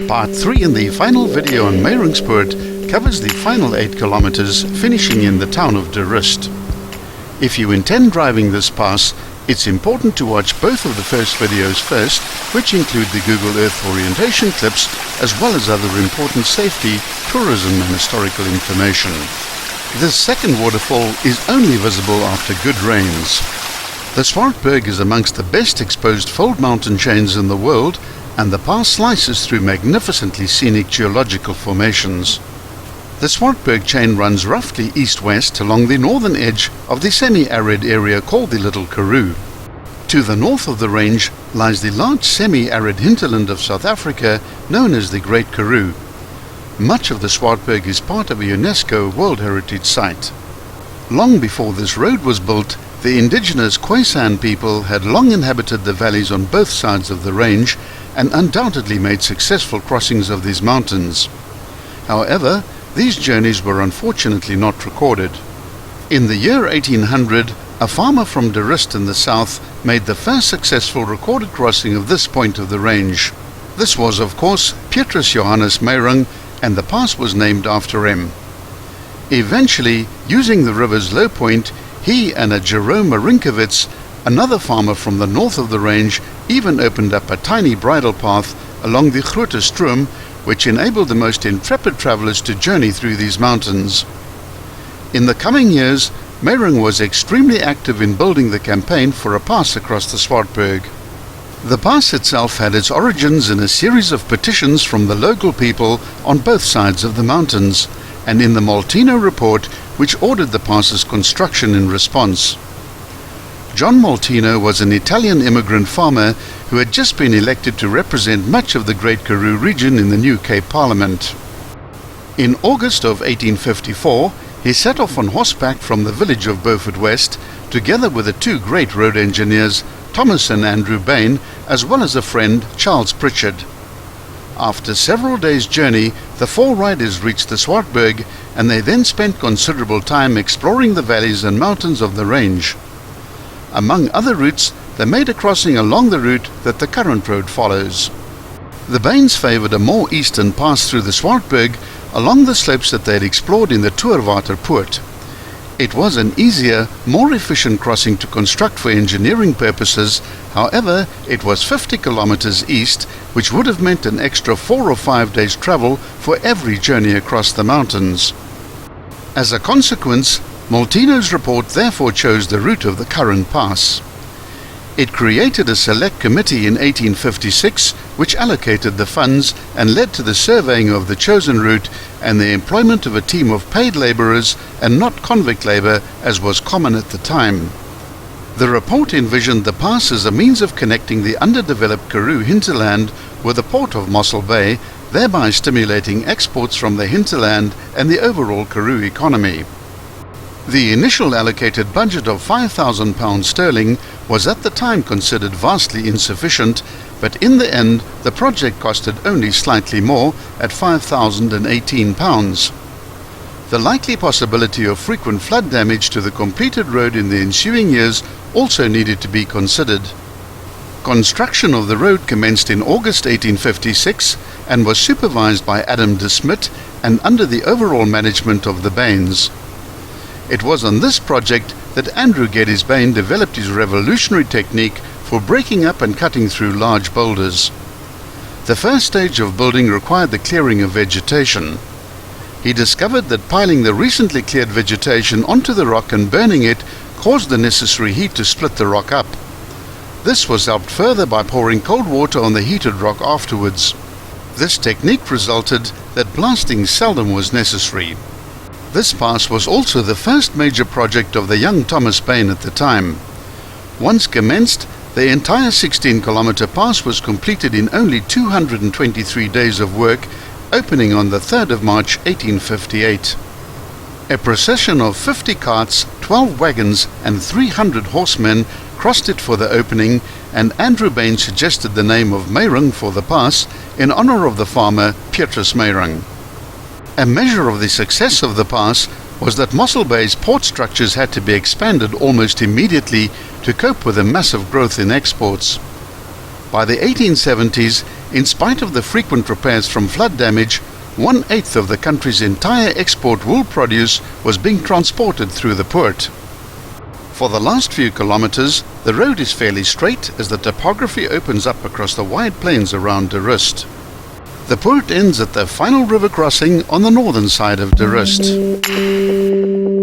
Part 3 in the final video on Meiringspoort covers the final 8 kilometers, finishing in the town of De Rust. If you intend driving this pass, it's important to watch both of the first videos first, which include the Google Earth orientation clips, as well as other important safety, tourism and historical information. This second waterfall is only visible after good rains. The Swartberg is amongst the best exposed fold mountain chains in the world, and the pass slices through magnificently scenic geological formations. The Swartberg chain runs roughly east-west along the northern edge of the semi-arid area called the Little Karoo. To the north of the range lies the large semi-arid hinterland of South Africa known as the Great Karoo. Much of the Swartberg is part of a UNESCO World Heritage Site. Long before this road was built, the indigenous Khoisan people had long inhabited the valleys on both sides of the range and undoubtedly made successful crossings of these mountains. However, these journeys were unfortunately not recorded. In the year 1800, a farmer from De Rust in the south made the first successful recorded crossing of this point of the range. This was, of course, Petrus Johannes Meiring, and the pass was named after him. Eventually, using the river's low point, he and a Jerome Marinkowitz, another farmer from the north of the range, even opened up a tiny bridle path along the Grote Stroom, which enabled the most intrepid travelers to journey through these mountains. In the coming years, Meiring was extremely active in building the campaign for a pass across the Swartberg. The pass itself had its origins in a series of petitions from the local people on both sides of the mountains, and in the Molteno report, which ordered the pass's construction in response. John Molteno was an Italian immigrant farmer who had just been elected to represent much of the Great Karoo region in the new Cape Parliament. In August of 1854, he set off on horseback from the village of Beaufort West, together with the two great road engineers, Thomas and Andrew Bain, as well as a friend, Charles Pritchard. After several days' journey, the four riders reached the Swartberg, and they then spent considerable time exploring the valleys and mountains of the range. Among other routes, they made a crossing along the route that the current road follows. The Bains favoured a more eastern pass through the Swartberg along the slopes that they had explored in the Toerwaterpoort. It was an easier, more efficient crossing to construct for engineering purposes. However, it was 50 kilometers east, which would have meant an extra 4 or 5 days travel for every journey across the mountains. As a consequence, Molteno's report therefore chose the route of the current pass. It created a select committee in 1856 which allocated the funds and led to the surveying of the chosen route and the employment of a team of paid labourers and not convict labour as was common at the time. The report envisioned the pass as a means of connecting the underdeveloped Karoo hinterland with the port of Mossel Bay, thereby stimulating exports from the hinterland and the overall Karoo economy. The initial allocated budget of £5,000 sterling was at the time considered vastly insufficient, but in the end the project costed only slightly more at £5,018. The likely possibility of frequent flood damage to the completed road in the ensuing years also needed to be considered. Construction of the road commenced in August 1856 and was supervised by Adam de Smet and under the overall management of the Bains. It was on this project that Andrew Geddes Bain developed his revolutionary technique for breaking up and cutting through large boulders. The first stage of building required the clearing of vegetation. He discovered that piling the recently cleared vegetation onto the rock and burning it caused the necessary heat to split the rock up. This was helped further by pouring cold water on the heated rock afterwards. This technique resulted that blasting seldom was necessary. This pass was also the first major project of the young Thomas Bain at the time. Once commenced, the entire 16-kilometer pass was completed in only 223 days of work, opening on the 3rd of March 1858. A procession of 50 carts, 12 wagons and 300 horsemen crossed it for the opening, and Andrew Bain suggested the name of Meiring for the pass in honor of the farmer Petrus Meiring. A measure of the success of the pass was that Mossel Bay's port structures had to be expanded almost immediately to cope with the massive growth in exports. By the 1870s, In spite of the frequent repairs from flood damage, 1/8 of the country's entire export wool produce was being transported through the poort. For the last few kilometers, the road is fairly straight as the topography opens up across the wide plains around De Rust. The poort ends at the final river crossing on the northern side of De Rust.